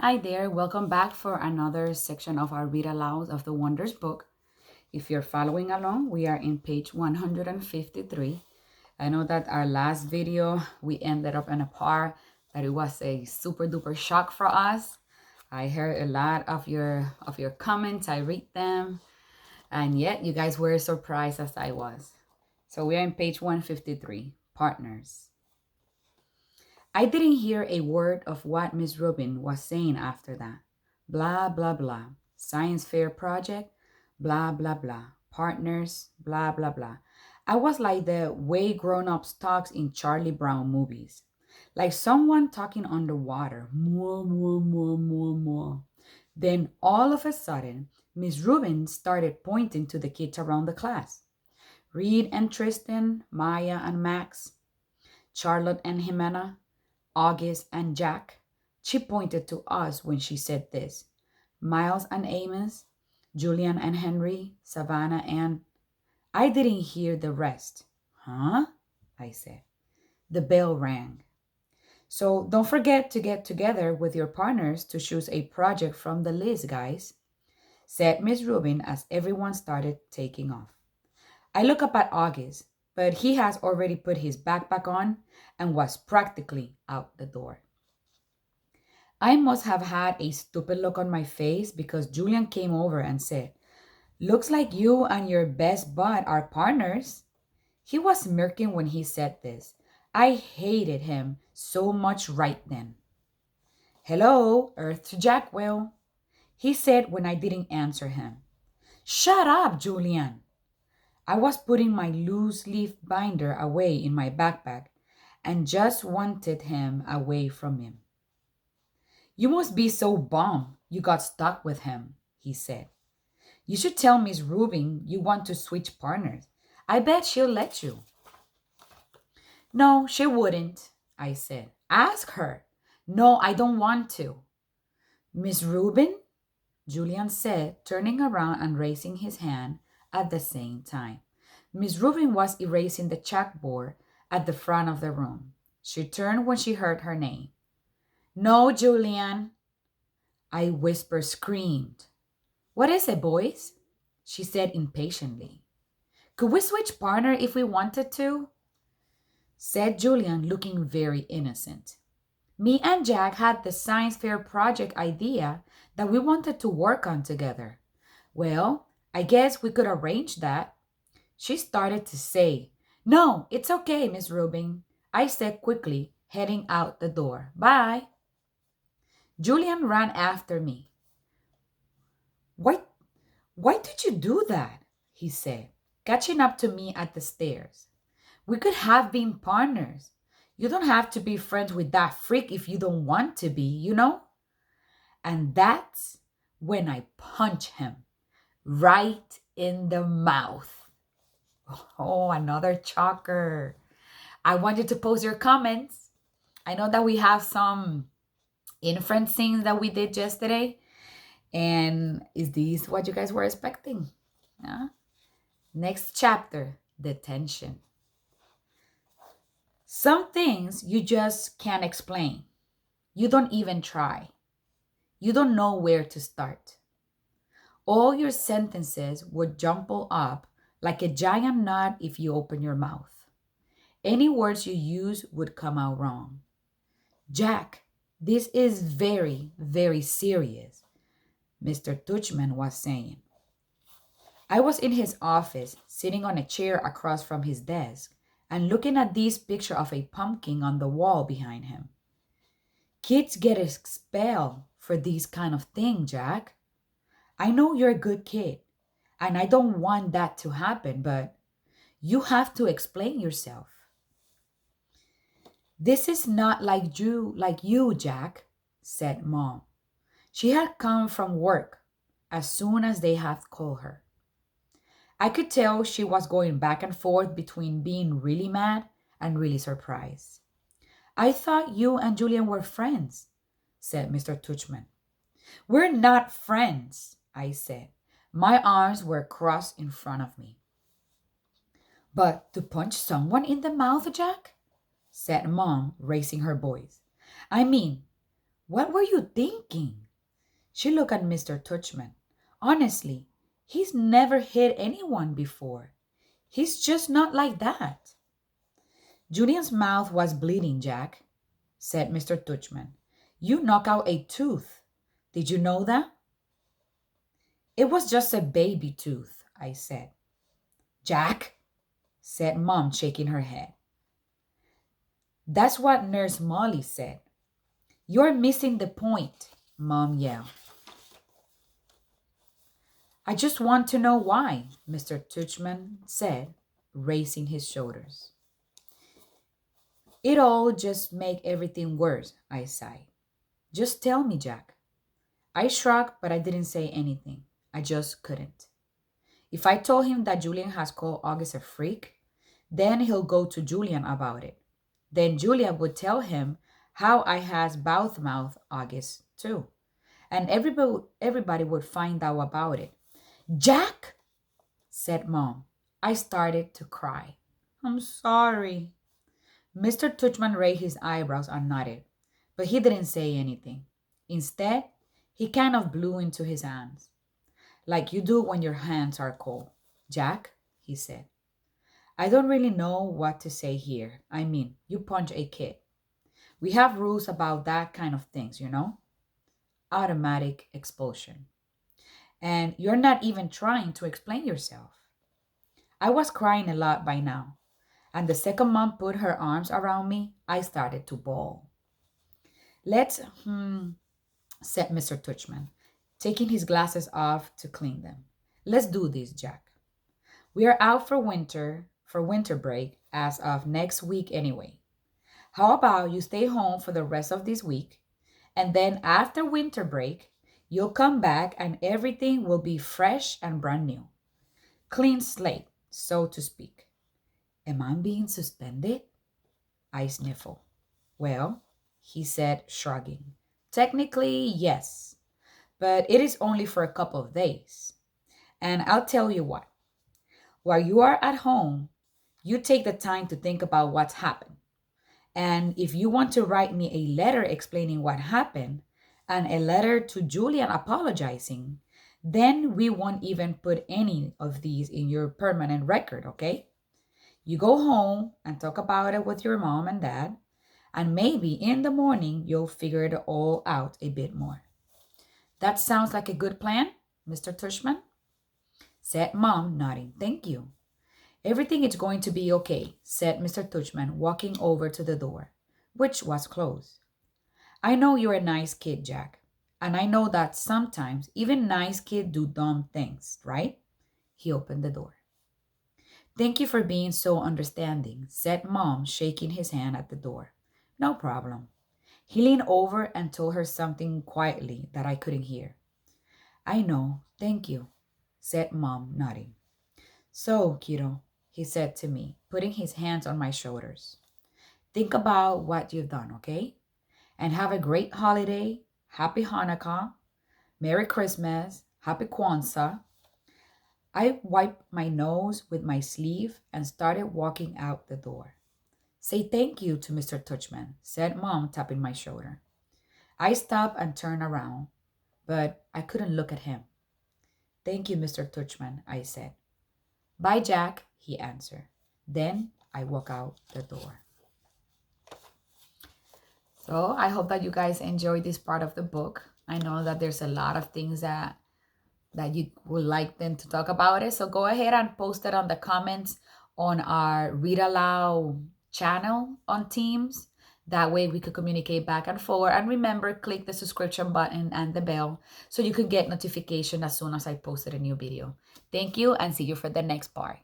Hi there, welcome back for another section of our Read Aloud of the Wonders book. If you're following along, we are in page 153. I know that our last video, we ended up in a part that it was a super duper shock for us. I heard a lot of your comments, I read them, and yet you guys were as surprised as I was. So we are in page 153, Partners. I didn't hear a word of what Miss Rubin was saying after that. Blah, blah, blah. Science fair project, blah, blah, blah. Partners, blah, blah, blah. I was like the way grown ups talks in Charlie Brown movies. Like someone talking underwater. More, more, more, more, more. Then all of a sudden, Miss Rubin started pointing to the kids around the class. Reed and Tristan, Maya and Max, Charlotte and Jimena, August and Jack. She pointed to us when she said this. Miles and Amos, Julian and Henry, Savannah and... I didn't hear the rest. Huh? I said. The bell rang. So don't forget to get together with your partners to choose a project from the list, guys, said Miss Rubin as everyone started taking off. I look up at August, but he has already put his backpack on and was practically out the door. I must have had a stupid look on my face because Julian came over and said, Looks like you and your best bud are partners. He was smirking when he said this. I hated him so much right then. Hello, Earth to Jackwell, he said when I didn't answer him. Shut up, Julian. I was putting my loose leaf binder away in my backpack and just wanted him away from him. You must be so bummed you got stuck with him, he said. You should tell Miss Rubin you want to switch partners. I bet she'll let you. No, she wouldn't, I said. Ask her. No, I don't want to. Miss Rubin? Julian said, turning around and raising his hand at the same time. Miss Rubin was erasing the chalkboard at the front of the room. She turned when she heard her name. No, Julian, I whisper screamed. What is it, boys? She said impatiently. Could we switch partner if we wanted to? Said Julian, looking very innocent. Me and Jack had the science fair project idea that we wanted to work on together. Well, I guess we could arrange that. She started to say, No, it's okay, Miss Rubin. I said quickly, heading out the door. Bye. Julian ran after me. Why, why did you do that? He said, catching up to me at the stairs. We could have been partners. You don't have to be friends with that freak if you don't want to be, you know? And that's when I punch him right in the mouth. Oh, another choker. I want you to post your comments. I know that we have some inference scenes that we did yesterday. And is this what you guys were expecting? Yeah? Next chapter, detention. Some things you just can't explain. You don't even try. You don't know where to start. All your sentences would jumble up like a giant knot if you open your mouth. Any words you use would come out wrong. Jack, this is very, very serious, Mr. Tuchman was saying. I was in his office, sitting on a chair across from his desk, and looking at this picture of a pumpkin on the wall behind him. Kids get expelled for this kind of thing, Jack. I know you're a good kid, and I don't want that to happen, but you have to explain yourself. This is not like you, Jack, said Mom. She had come from work as soon as they had called her. I could tell she was going back and forth between being really mad and really surprised. I thought you and Julian were friends, said Mr. Tuchman. We're not friends, I said. My arms were crossed in front of me. But to punch someone in the mouth, Jack? Said Mom, raising her voice. I mean, What were you thinking? She looked at Mr. Tuchman. Honestly, he's never hit anyone before. He's just not like that. Julian's mouth was bleeding, Jack, said Mr. Tuchman. You knocked out a tooth. Did you know that? It was just a baby tooth, I said. Jack, said Mom, shaking her head. That's what Nurse Molly said. You're missing the point, Mom yelled. I just want to know why, Mr. Tuchman said, raising his shoulders. It all just make everything worse, I sighed. Just tell me, Jack. I shrugged, but I didn't say anything. I just couldn't. If I told him that Julian has called August a freak, then he'll go to Julian about it. Then Julian would tell him how I has mouth August too. And everybody would find out about it. Jack, said Mom. I started to cry. I'm sorry. Mr. Tuchman raised his eyebrows and nodded, but he didn't say anything. Instead, he kind of blew into his hands, like you do when your hands are cold. Jack, he said, I don't really know what to say here. I mean, you punch a kid. We have rules about that kind of things, you know? Automatic expulsion. And you're not even trying to explain yourself. I was crying a lot by now, and the second Mom put her arms around me, I started to bawl. Let's, said Mr. Tuchman, taking his glasses off to clean them. Let's do this, Jack. We are out for winter break as of next week anyway. How about you stay home for the rest of this week, and then after winter break, you'll come back and everything will be fresh and brand new. Clean slate, so to speak. Am I being suspended? I sniffled. Well, he said, shrugging. Technically, yes, but it is only for a couple of days. And I'll tell you what. While you are at home, you take the time to think about what's happened. And if you want to write me a letter explaining what happened and a letter to Julian apologizing, then we won't even put any of these in your permanent record, okay? You go home and talk about it with your mom and dad, and maybe in the morning you'll figure it all out a bit more. That sounds like a good plan, Mr. Tushman? Said Mom, nodding. Thank you. Everything is going to be okay, said Mr. Tuchman, walking over to the door, which was closed. I know you're a nice kid, Jack, and I know that sometimes even nice kids do dumb things, right? He opened the door. Thank you for being so understanding, said Mom, shaking his hand at the door. No problem. He leaned over and told her something quietly that I couldn't hear. I know, thank you, said Mom, nodding. So, kiddo, he said to me, putting his hands on my shoulders. Think about what you've done, okay? And have a great holiday. Happy Hanukkah. Merry Christmas. Happy Kwanzaa. I wiped my nose with my sleeve and started walking out the door. Say thank you to Mr. Tuchman, said Mom, tapping my shoulder. I stopped and turned around, but I couldn't look at him. Thank you, Mr. Tuchman, I said. Bye, Jack, he answered. Then I walked out the door. So I hope that you guys enjoyed this part of the book. I know that there's a lot of things that you would like them to talk about it. So go ahead and post it on the comments on our Read Aloud channel on Teams. That way we could communicate back and forth. And remember, click the subscription button and the bell so you can get notification as soon as I posted a new video. Thank you and see you for the next part.